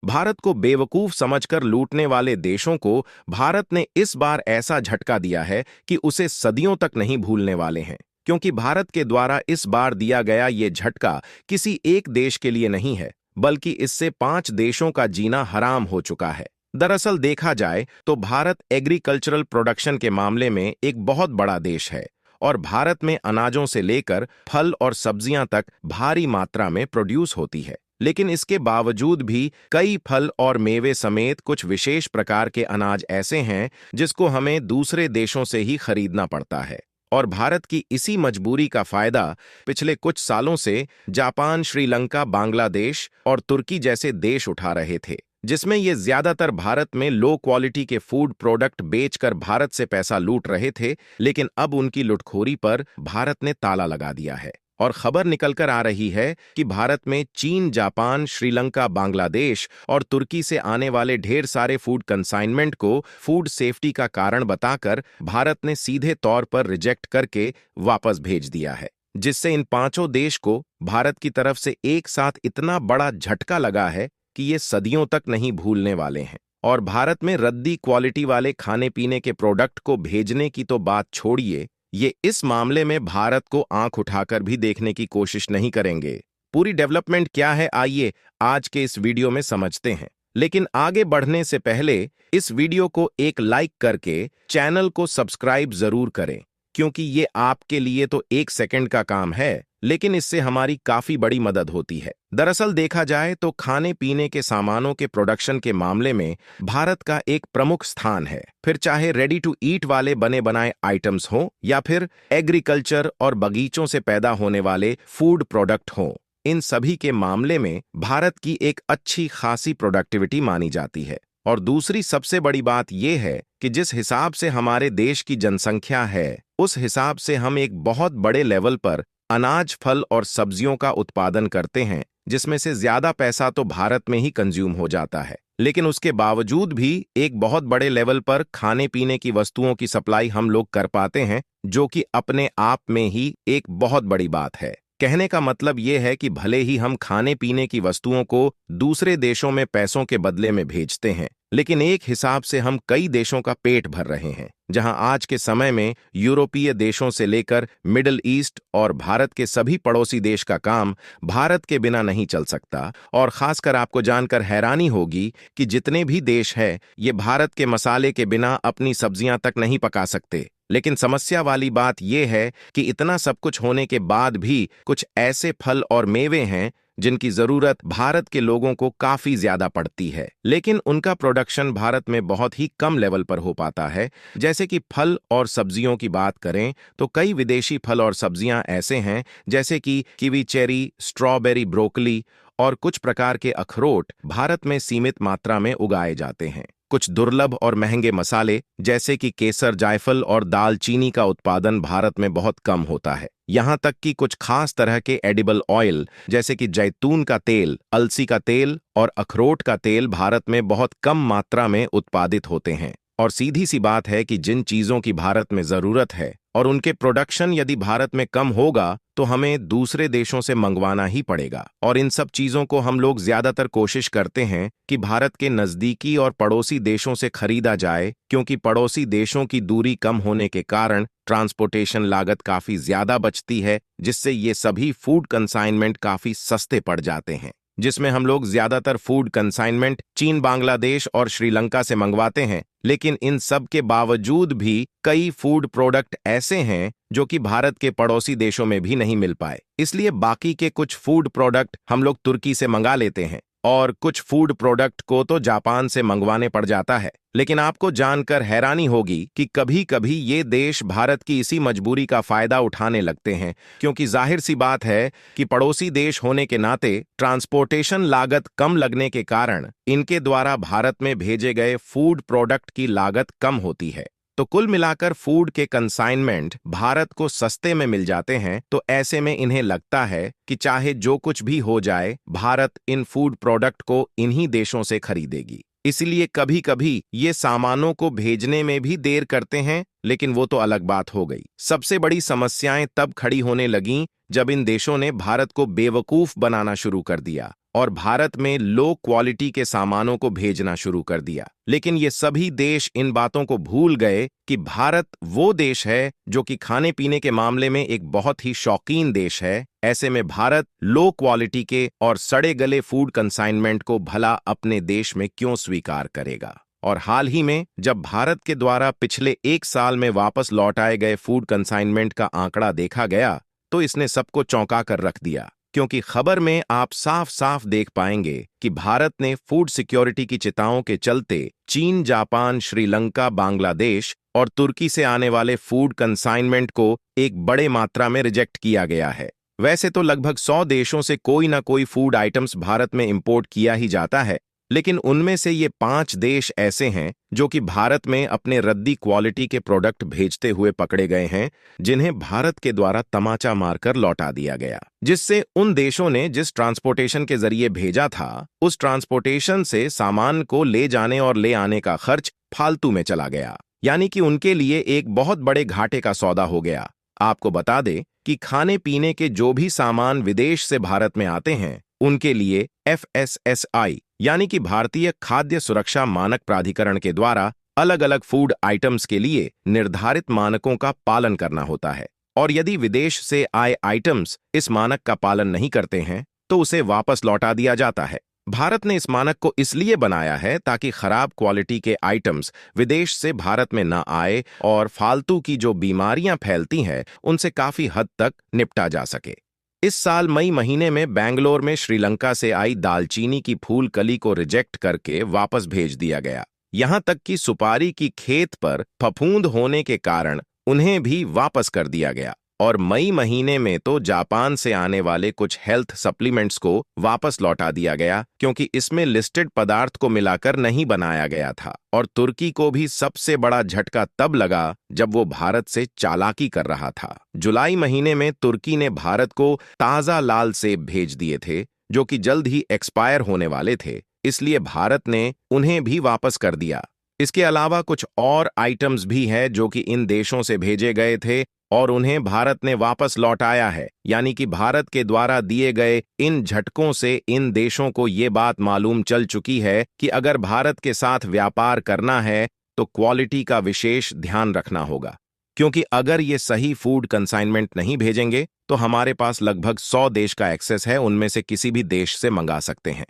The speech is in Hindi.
भारत को बेवकूफ समझकर लूटने वाले देशों को भारत ने इस बार ऐसा झटका दिया है कि उसे सदियों तक नहीं भूलने वाले हैं, क्योंकि भारत के द्वारा इस बार दिया गया ये झटका किसी एक देश के लिए नहीं है, बल्कि इससे 5 देशों का जीना हराम हो चुका है। दरअसल देखा जाए तो भारत एग्रीकल्चरल प्रोडक्शन के मामले में एक बहुत बड़ा देश है और भारत में अनाजों से लेकर फल और सब्जियां तक भारी मात्रा में प्रोड्यूस होती है। लेकिन इसके बावजूद भी कई फल और मेवे समेत कुछ विशेष प्रकार के अनाज ऐसे हैं जिसको हमें दूसरे देशों से ही खरीदना पड़ता है। और भारत की इसी मजबूरी का फायदा पिछले कुछ सालों से जापान, श्रीलंका, बांग्लादेश और तुर्की जैसे देश उठा रहे थे, जिसमें ये ज्यादातर भारत में लो क्वालिटी के फूड प्रोडक्ट बेचकर भारत से पैसा लूट रहे थे। लेकिन अब उनकी लुटखोरी पर भारत ने ताला लगा दिया है और खबर निकलकर आ रही है कि भारत में चीन, जापान, श्रीलंका, बांग्लादेश और तुर्की से आने वाले ढेर सारे फूड कंसाइनमेंट को फूड सेफ्टी का कारण बताकर भारत ने सीधे तौर पर रिजेक्ट करके वापस भेज दिया है, जिससे इन 5 देश को भारत की तरफ से एक साथ इतना बड़ा झटका लगा है कि ये सदियों तक नहीं भूलने वाले हैं। और भारत में रद्दी क्वालिटी वाले खाने पीने के प्रोडक्ट को भेजने की तो बात छोड़िए, ये इस मामले में भारत को आंख उठाकर भी देखने की कोशिश नहीं करेंगे। पूरी डेवलपमेंट क्या है, आइए आज के इस वीडियो में समझते हैं। लेकिन आगे बढ़ने से पहले इस वीडियो को एक लाइक करके चैनल को सब्सक्राइब जरूर करें, क्योंकि ये आपके लिए तो 1 सेकंड का काम है, लेकिन इससे हमारी काफी बड़ी मदद होती है। दरअसल देखा जाए तो खाने पीने के सामानों के प्रोडक्शन के मामले में भारत का एक प्रमुख स्थान है, फिर चाहे रेडी टू ईट वाले बने बनाए आइटम्स हों या फिर एग्रीकल्चर और बगीचों से पैदा होने वाले फूड प्रोडक्ट हों। इन सभी के मामले में भारत की एक अच्छी खासी प्रोडक्टिविटी मानी जाती है। और दूसरी सबसे बड़ी बात यह है कि जिस हिसाब से हमारे देश की जनसंख्या है, उस हिसाब से हम एक बहुत बड़े लेवल पर अनाज, फल और सब्जियों का उत्पादन करते हैं, जिसमें से ज्यादा पैसा तो भारत में ही कंज्यूम हो जाता है। लेकिन उसके बावजूद भी एक बहुत बड़े लेवल पर खाने पीने की वस्तुओं की सप्लाई हम लोग कर पाते हैं, जो कि अपने आप में ही एक बहुत बड़ी बात है। कहने का मतलब ये है कि भले ही हम खाने पीने की वस्तुओं को दूसरे देशों में पैसों के बदले में भेजते हैं, लेकिन एक हिसाब से हम कई देशों का पेट भर रहे हैं, जहां आज के समय में यूरोपीय देशों से लेकर मिडिल ईस्ट और भारत के सभी पड़ोसी देश का काम भारत के बिना नहीं चल सकता। और खासकर आपको जानकर हैरानी होगी कि जितने भी देश हैं, ये भारत के मसाले के बिना अपनी सब्जियां तक नहीं पका सकते। लेकिन समस्या वाली बात यह है कि इतना सब कुछ होने के बाद भी कुछ ऐसे फल और मेवे हैं जिनकी जरूरत भारत के लोगों को काफी ज्यादा पड़ती है, लेकिन उनका प्रोडक्शन भारत में बहुत ही कम लेवल पर हो पाता है। जैसे कि फल और सब्जियों की बात करें तो कई विदेशी फल और सब्जियां ऐसे हैं जैसे कि कीवी, चेरी, स्ट्रॉबेरी, ब्रोकली और कुछ प्रकार के अखरोट भारत में सीमित मात्रा में उगाए जाते हैं। कुछ दुर्लभ और महंगे मसाले जैसे कि केसर, जायफल और दालचीनी का उत्पादन भारत में बहुत कम होता है। यहाँ तक कि कुछ खास तरह के एडिबल ऑयल जैसे कि जैतून का तेल, अलसी का तेल और अखरोट का तेल भारत में बहुत कम मात्रा में उत्पादित होते हैं। और सीधी सी बात है कि जिन चीजों की भारत में जरूरत है और उनके प्रोडक्शन यदि भारत में कम होगा तो हमें दूसरे देशों से मंगवाना ही पड़ेगा। और इन सब चीजों को हम लोग ज्यादातर कोशिश करते हैं कि भारत के नजदीकी और पड़ोसी देशों से खरीदा जाए, क्योंकि पड़ोसी देशों की दूरी कम होने के कारण ट्रांसपोर्टेशन लागत काफी ज्यादा बचती है, जिससे ये सभी फूड कंसाइनमेंट काफी सस्ते पड़ जाते हैं। जिसमें हम लोग ज्यादातर फूड कंसाइनमेंट चीन, बांग्लादेश और श्रीलंका से मंगवाते हैं। लेकिन इन सब के बावजूद भी कई फूड प्रोडक्ट ऐसे हैं जो कि भारत के पड़ोसी देशों में भी नहीं मिल पाए, इसलिए बाकी के कुछ फूड प्रोडक्ट हम लोग तुर्की से मंगा लेते हैं और कुछ फूड प्रोडक्ट को तो जापान से मंगवाने पड़ जाता है। लेकिन आपको जानकर हैरानी होगी कि कभी कभी ये देश भारत की इसी मजबूरी का फायदा उठाने लगते हैं, क्योंकि जाहिर सी बात है कि पड़ोसी देश होने के नाते ट्रांसपोर्टेशन लागत कम लगने के कारण इनके द्वारा भारत में भेजे गए फूड प्रोडक्ट की लागत कम होती है। तो कुल मिलाकर फूड के कंसाइनमेंट भारत को सस्ते में मिल जाते हैं। तो ऐसे में इन्हें लगता है कि चाहे जो कुछ भी हो जाए, भारत इन फूड प्रोडक्ट को इन्हीं देशों से खरीदेगी। इसलिए कभी कभी ये सामानों को भेजने में भी देर करते हैं, लेकिन वो तो अलग बात हो गई। सबसे बड़ी समस्याएं तब खड़ी होने लगीं जब इन देशों ने भारत को बेवकूफ बनाना शुरू कर दिया और भारत में लो क्वालिटी के सामानों को भेजना शुरू कर दिया। लेकिन ये सभी देश इन बातों को भूल गए कि भारत वो देश है जो कि खाने पीने के मामले में एक बहुत ही शौकीन देश है। ऐसे में भारत लो क्वालिटी के और सड़े गले फूड कंसाइनमेंट को भला अपने देश में क्यों स्वीकार करेगा। और हाल ही में जब भारत के द्वारा पिछले 1 साल में वापस लौटाए गए फूड कंसाइनमेंट का आंकड़ा देखा गया तो इसने सबको चौंका कर रख दिया, क्योंकि खबर में आप साफ साफ देख पाएंगे कि भारत ने फूड सिक्योरिटी की चिंताओं के चलते चीन, जापान, श्रीलंका, बांग्लादेश और तुर्की से आने वाले फूड कंसाइनमेंट को एक बड़े मात्रा में रिजेक्ट किया गया है। वैसे तो लगभग 100 देशों से कोई ना कोई फूड आइटम्स भारत में इंपोर्ट किया ही जाता है, लेकिन उनमें से ये 5 देश ऐसे हैं जो कि भारत में अपने रद्दी क्वालिटी के प्रोडक्ट भेजते हुए पकड़े गए हैं, जिन्हें भारत के द्वारा तमाचा मारकर लौटा दिया गया, जिससे उन देशों ने जिस ट्रांसपोर्टेशन के जरिए भेजा था उस ट्रांसपोर्टेशन से सामान को ले जाने और ले आने का खर्च फालतू में चला गया, यानी कि उनके लिए एक बहुत बड़े घाटे का सौदा हो गया। आपको बता दें कि खाने पीने के जो भी सामान विदेश से भारत में आते हैं उनके लिए FSSAI यानी कि भारतीय खाद्य सुरक्षा मानक प्राधिकरण के द्वारा अलग अलग फूड आइटम्स के लिए निर्धारित मानकों का पालन करना होता है, और यदि विदेश से आए आइटम्स इस मानक का पालन नहीं करते हैं तो उसे वापस लौटा दिया जाता है। भारत ने इस मानक को इसलिए बनाया है ताकि खराब क्वालिटी के आइटम्स विदेश से भारत में न आए और फालतू की जो बीमारियां फैलती हैं उनसे काफी हद तक निपटा जा सके। इस साल मई महीने में बेंगलोर में श्रीलंका से आई दालचीनी की फूल कली को रिजेक्ट करके वापस भेज दिया गया। यहां तक कि सुपारी की खेत पर फफूंद होने के कारण उन्हें भी वापस कर दिया गया। और मई महीने में तो जापान से आने वाले कुछ हेल्थ सप्लीमेंट्स को वापस लौटा दिया गया, क्योंकि इसमें लिस्टेड पदार्थ को मिलाकर नहीं बनाया गया था। और तुर्की को भी सबसे बड़ा झटका तब लगा जब वो भारत से चालाकी कर रहा था। जुलाई महीने में तुर्की ने भारत को ताज़ा लाल सेब भेज दिए थे जो कि जल्द ही एक्सपायर होने वाले थे, इसलिए भारत ने उन्हें भी वापस कर दिया। इसके अलावा कुछ और आइटम्स भी हैं जो कि इन देशों से भेजे गए थे और उन्हें भारत ने वापस लौटाया है, यानी कि भारत के द्वारा दिए गए इन झटकों से इन देशों को ये बात मालूम चल चुकी है कि अगर भारत के साथ व्यापार करना है तो क्वालिटी का विशेष ध्यान रखना होगा, क्योंकि अगर ये सही फूड कंसाइनमेंट नहीं भेजेंगे तो हमारे पास लगभग 100 देश का एक्सेस है, उनमें से किसी भी देश से मंगा सकते हैं।